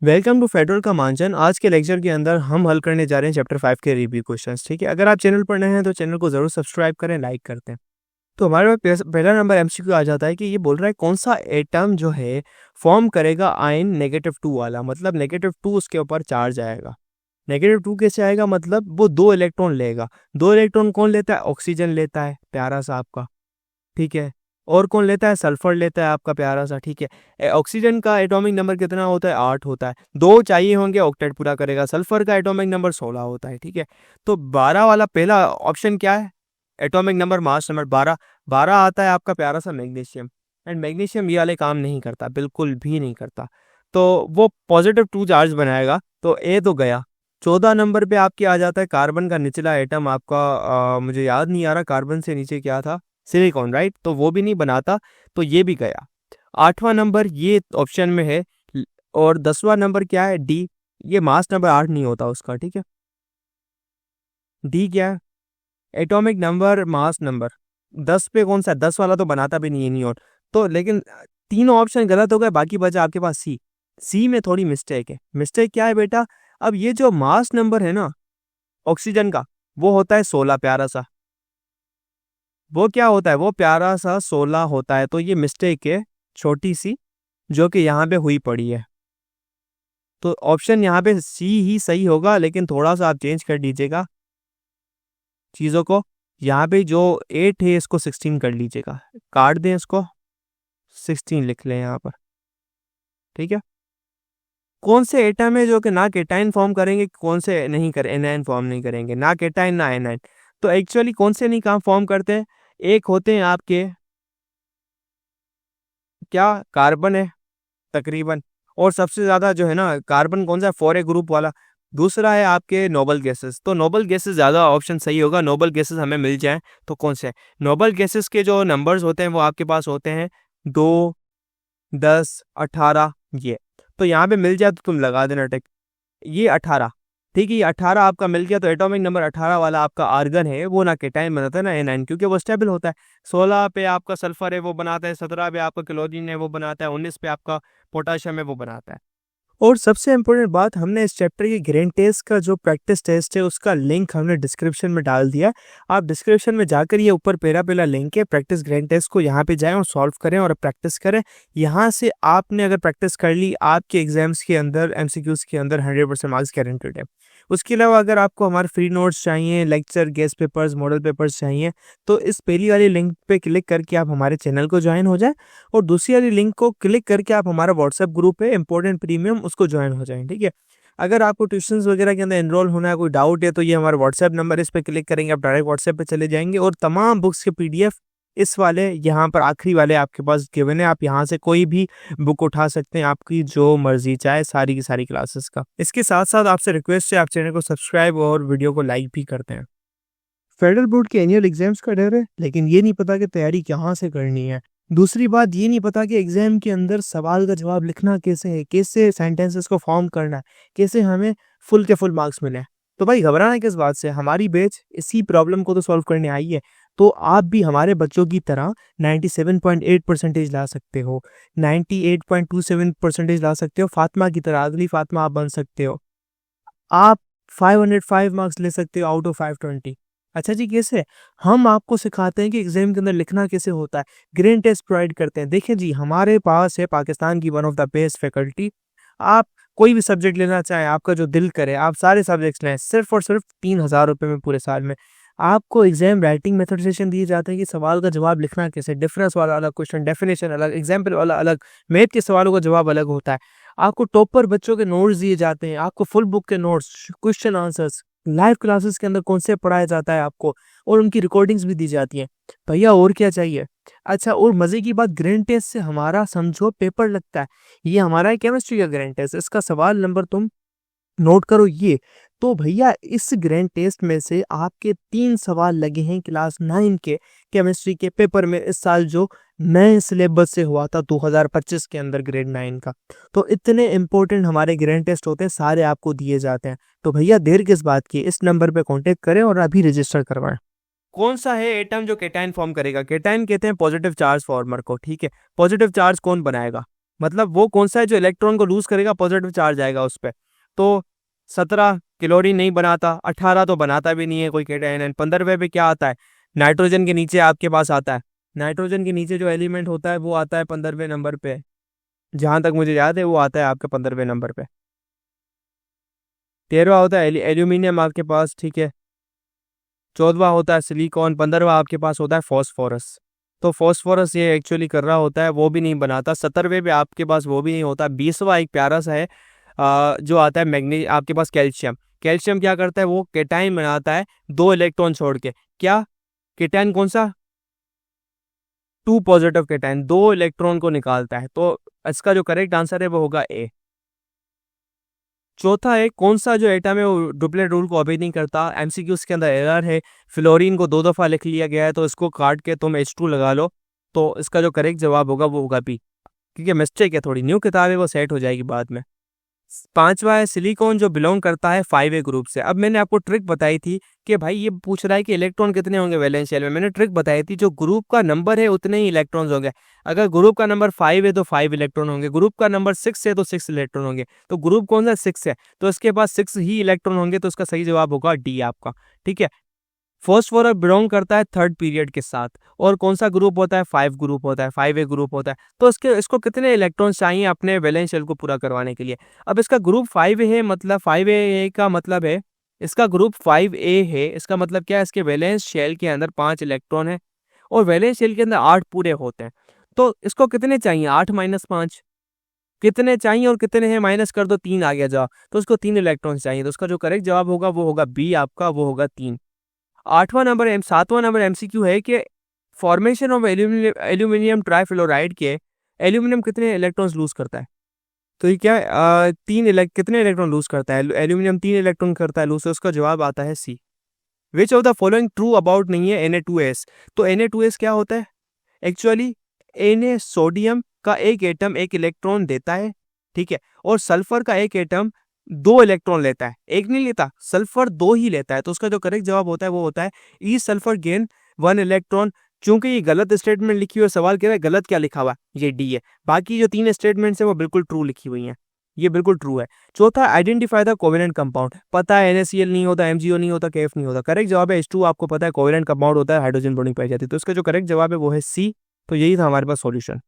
Welcome to federal का मानचन। आज के लेक्चर के अंदर हम हल करने जा रहे हैं चैप्टर 5 के रिव्यू क्वेश्चंस। ठीक है, अगर आप चैनल पर नए हैं तो चैनल को जरूर सब्सक्राइब करें, लाइक करते हैं। तो हमारे पास पहला नंबर एमसीक्यू आ जाता है कि ये बोल रहा है कौन सा एटम जो है फॉर्म करेगा आयन -2 वाला, मतलब -2 उसके ऊपर चार्ज आएगा। -2 कैसे आएगा, मतलब वो 2 इलेक्ट्रॉन लेगा। 2 इलेक्ट्रॉन कौन लेता है? ऑक्सीजन लेता है, प्यारा सा आपका। ठीक है, और कौन लेता है? सल्फर लेता है आपका, प्यारा सा। ठीक है, ऑक्सीजन का एटॉमिक नंबर कितना होता है? 8 होता है। 2 चाहिए होंगे, ऑक्टेट पूरा करेगा। सल्फर का एटॉमिक नंबर 16 होता है। ठीक है, तो 12 वाला पहला ऑप्शन क्या है? Atomic number, mass number 12। 12 आता है आपका प्यारा सा मैग्नीशियम। एंड मैग्नीशियम ये वाले काम नहीं करता, बिल्कुल भी नहीं करता, तो वो +2 चार्ज बनाएगा। तो ए तो गया। 14 नंबर पे आपके आ जाता है कार्बन का निचला एटम आपका। मुझे याद नहीं आ रहा कार्बन से नीचे क्या था, सिलिकॉन, राइट? तो वो भी नहीं बनाता, तो ये भी गया। 8वां नंबर ये ऑप्शन में है। और 10वां नंबर क्या है? डी। ये मास नंबर 8 नहीं होता उसका। ठीक है, डी क्या है? Atomic number, mass number. 10 पे कौन सा? 10 वाला तो बनाता भी नहीं है, नहीं। और तो लेकिन तीनों ऑप्शन गलत हो गए, बाकी बचा आपके पास सी। सी में थोड़ी मिस्टेक है। मिस्टेक क्या है बेटा? अब ये जो मास नंबर है ना ऑक्सीजन का, वो होता है 16, प्यारा सा। वो क्या होता है? वो प्यारा सा 16 होता है। तो ये मिस्टेक है छोटी सी, जो कि यहाँ पे हुई पड़ी है। तो ऑप्शन यहाँ पे सी ही सही होगा, लेकिन थोड़ा सा आप चेंज कर दीजिएगा चीज़ों को। यहाँ पे जो 8 है इसको 16 कर लीजिएगा, काट दें इसको, 16 लिख लें यहाँ पर। ठीक है, कौन से एटम है जो कि ना केटाइन फॉर्म करेंगे, कौन से नहीं कर एनायन फॉर्म नहीं करेंगे? ना केटाइन ना एनायन। तो एक्चुअली कौन से नहीं काम फॉर्म करते हैं? एक होते हैं आपके क्या, कार्बन है तकरीबन। और सबसे ज्यादा जो है ना कार्बन कौन सा? 4a ग्रुप वाला। दूसरा है आपके नोबल गैसेस। तो नोबल गैसेस ज्यादा ऑप्शन सही होगा। नोबल गैसेस हमें मिल जाए तो कौन से? नोबल गैसेस के जो नंबर्स होते हैं वो आपके पास होते हैं 2, 10, 18। ये तो यहाँ पे मिल जाए तो तुम लगा देना टिक। ये 18। ठीक है, ये 18 आपका मिल गया। तो एटॉमिक नंबर 18 वाला आपका आर्गन है, वो ना केटाइन बनाता है ना एनाइन, क्योंकि वो स्टेबल होता है। 16 पे आपका सल्फर है, वो बनाता है। 17 पे आपका क्लोरीन है, वो बनाता है। 19 पे आपका पोटाशियम है, वो बनाता है। और सबसे इम्पोर्टेंट बात, हमने इस चैप्टर के ग्रेन टेस्ट का जो प्रैक्टिस टेस्ट है उसका लिंक हमने डिस्क्रिप्शन में डाल दिया। आप डिस्क्रिप्शन में जाकर ये ऊपर पहला लिंक है प्रैक्टिस ग्रेन टेस्ट को, यहाँ पे जाएं और सॉल्व करें और प्रैक्टिस करें। यहाँ से आपने अगर प्रैक्टिस कर ली, आपके एग्जाम्स के अंदर एमसीक्यूज के अंदर 100% मार्क्स गारंटेड है। उसके अलावा अगर आपको हमारे फ्री नोट्स चाहिए, lecture, guest papers, model papers चाहिए, तो इस पहली वाली लिंक पे क्लिक करके आप हमारे चैनल को ज्वाइन हो जाए, और दूसरी वाली लिंक को क्लिक करके आप हमारा व्हाट्सएप ग्रुप है इंपॉर्टेंट प्रीमियम, उसको ज्वाइन हो जाएं। ठीक है, अगर आपको ट्यूशंस वगैरह के अंदर एनरोल होना है, कोई डाउट है, तो ये हमारा व्हाट्सएप नंबर है, इस पर क्लिक करेंगे आप डायरेक्ट व्हाट्सएप पे चले जाएंगे, और तमाम बुक्स के पीडीएफ इस वाले यहाँ पर आखिरी वाले आपके पास गिवन है। आप यहाँ से कोई भी बुक उठा सकते हैं, आपकी जो मर्जी चाहे, सारी की सारी क्लासेस का। इसके साथ साथ आपसे रिक्वेस्ट है, आप चैनल को सब्सक्राइब और वीडियो को लाइक भी करते हैं। फेडरल बोर्ड के एनुअल एग्जाम्स का डर है, लेकिन ये नहीं पता कि तैयारी कहाँ से करनी है। दूसरी बात, ये नहीं पता कि एग्जाम के अंदर सवाल का जवाब लिखना कैसे है, कैसे सेंटेंसेस को फॉर्म करना है, कैसे हमें फुल के फुल मार्क्स मिले। तो भाई घबराना किस बात से? हमारी बैच इसी प्रॉब्लम को तो सॉल्व करने आई है। तो आप भी हमारे बच्चों की तरह 97.8% ला सकते हो, 98.27% ला सकते हो। फातिमा की तरह, अगली फातिमा आप बन सकते हो। आप 505 मार्क्स ले सकते हो आउट ऑफ 520। अच्छा जी, कैसे? हम आपको सिखाते हैं कि एग्जाम के अंदर लिखना कैसे होता है, ग्रेन टेस्ट प्रोवाइड करते हैं। देखिए जी, हमारे पास है पाकिस्तान की one of the best faculty. आप कोई भी सब्जेक्ट लेना चाहें, आपका जो दिल करे, आप सारे सब्जेक्ट्स लें, सिर्फ और सिर्फ 3,000 रुपये में पूरे साल में। आपको एग्जाम राइटिंग मेथड दिए जाते हैं कि सवाल का जवाब लिखना कैसे, डिफरेंस वाला अलग क्वेश्चन, डेफिनेशन अलग, एग्जाम्पल वाला अलग, मैथ के सवालों का जवाब अलग होता है। आपको टॉपर बच्चों के नोट्स दिए जाते हैं, आपको फुल बुक के notes, question answers, live classes के अंदर कॉन्सेप्ट पढ़ाया जाता है आपको, और उनकी रिकॉर्डिंग्स भी दी जाती हैं। भैया और क्या चाहिए? अच्छा, और मजे की बात, ग्रेन टेस्ट से हमारा समझो पेपर लगता है। ये हमारा है केमिस्ट्री का ग्रेन टेस्ट, इसका सवाल नंबर तुम नोट करो ये। तो भैया इस ग्रैंड टेस्ट में से आपके 3 सवाल लगे हैं क्लास 9 के केमिस्ट्री के पेपर में, इस साल जो नए सिलेबस से हुआ था 2025 के अंदर ग्रेड 9 का। तो इतने इंपॉर्टेंट हमारे ग्रैंड टेस्ट होते हैं, सारे आपको दिए जाते हैं। तो भैया देर किस बात की, इस नंबर पे कांटेक्ट करें और अभी रजिस्टर करवाएं। कौन सा है एटम जो केटाइन फॉर्म करेगा? केटाइन कहते हैं पॉजिटिव चार्ज फॉर्मर को। ठीक है, पॉजिटिव चार्ज कौन बनाएगा? मतलब वो कौन सा है जो इलेक्ट्रॉन को लूज करेगा, पॉजिटिव चार्ज आएगा उस पर। तो 17 क्लोरीन नहीं बनाता, 18 तो बनाता भी नहीं है कोई कैटायन। 15वें पे क्या आता है, नाइट्रोजन के नीचे आपके पास आता है, नाइट्रोजन के नीचे जो एलिमेंट होता है वो आता है 15वें नंबर पे, जहां तक मुझे याद है वो आता है आपके 15वें नंबर पे। 13वां होता है एल्यूमिनियम आपके पास, ठीक है। 14वां होता है सिलिकॉन। 15वां आपके पास होता है फॉस्फोरस। तो फॉस्फोरस ये एक्चुअली कर रहा होता है, वो भी नहीं बनाता। 17वें पे आपके पास वो भी नहीं होता। 20वां एक प्यारा सा है जो आता है मैग्नी आपके पास कैल्शियम। कैल्शियम क्या करता है, वो केटाइन बनाता है 2 इलेक्ट्रॉन छोड़ के। क्या केटाइन कौन सा, 2 पॉजिटिव केटाइन, 2 इलेक्ट्रॉन को निकालता है। तो इसका जो करेक्ट आंसर है वो होगा ए। चौथा है कौन सा जो एटम है वो डुप्लेट रूल को अभी नहीं करता। एमसीक्यू के अंदर एरर है, फ्लोरीन को 2 दफा लिख लिया गया है, तो इसको काट के तुम H2 लगा लो। तो इसका जो करेक्ट जवाब होगा वो होगा बी, क्योंकि मिस्टेक है थोड़ी, न्यू किताब है वो सेट हो जाएगी बाद में। 5वां है सिलिकॉन जो बिलोंग करता है 5A ग्रुप से। अब मैंने आपको ट्रिक बताई थी कि भाई ये पूछ रहा है कि इलेक्ट्रॉन कितने होंगे वैलेंस शेल में। मैंने ट्रिक बताई थी, जो ग्रुप का नंबर है उतने ही इलेक्ट्रॉन्स होंगे। अगर ग्रुप का नंबर 5 है तो 5 इलेक्ट्रॉन होंगे, ग्रुप का नंबर 6 है तो 6 इलेक्ट्रॉन होंगे। तो ग्रुप कौन सा 6 है, तो इसके पास 6 ही इलेक्ट्रॉन होंगे, तो इसका सही जवाब होगा डी आपका, ठीक है। फॉस्फोरस बिलोंग करता है 3rd पीरियड के साथ। और कौन सा ग्रुप होता है, 5 ग्रुप होता है, 5A ग्रुप होता है। तो इसको कितने इलेक्ट्रॉन्स चाहिए अपने वैलेंस शेल को पूरा करवाने के लिए। अब इसका ग्रुप 5A है, मतलब 5A का मतलब है, इसका ग्रुप 5A है, इसका मतलब क्या है, इसके वैलेंस शेल के अंदर 5 इलेक्ट्रॉन है और वैलेंस शेल के अंदर 8 पूरे होते हैं। तो इसको कितने चाहिए, 8 माइनस 5 कितने चाहिए, और कितने हैं माइनस कर दो, 3 आ गया जवाब। तो उसको 3 इलेक्ट्रॉन चाहिए, तो उसका जो करेक्ट जवाब होगा वो होगा बी आपका, वो होगा 3। 7वां नंबर एमसीक्यू है कि फॉर्मेशन ऑफ एल्यूमिनियम ट्राइफ्लोराइड के एल्यूमिनियम कितने इलेक्ट्रॉन्स लूज करता है। तो ये क्या है, कितने इलेक्ट्रॉन लूज करता है एल्यूमिनियम, 3 इलेक्ट्रॉन करता है लूज। तो उसका जवाब आता है C. Which of the following true about नहीं है Na2S। तो Na2S क्या होता है, एक्चुअली Na सोडियम का एक एटम 1 इलेक्ट्रॉन देता है, ठीक है। और सल्फर का एक एटम 2 इलेक्ट्रॉन लेता है, एक नहीं लेता, सल्फर 2 ही लेता है। तो उसका जो करेक्ट जवाब होता है वो होता है ई सल्फर गेन 1 इलेक्ट्रॉन। चूंकि ये गलत स्टेटमेंट लिखी हुई है, सवाल कह रहा है गलत क्या लिखा हुआ है, ये डी है। बाकी जो 3 स्टेटमेंट्स है वो बिल्कुल ट्रू लिखी हुई हैं, ये बिल्कुल ट्रू है। चौथा, आइडेंटिफाई द कोवेलेंट कंपाउंड। पता है NaCl नहीं होता, MgO नहीं होता, KF नहीं होता। करेक्ट जवाब है H2 आपको पता है कोवेलेंट कंपाउंड होता है, हाइड्रोजन बॉन्डिंग पाई जाती है। तो इसका जो करेक्ट जवाब है वो है सी। तो यही था हमारे पास सॉल्यूशन।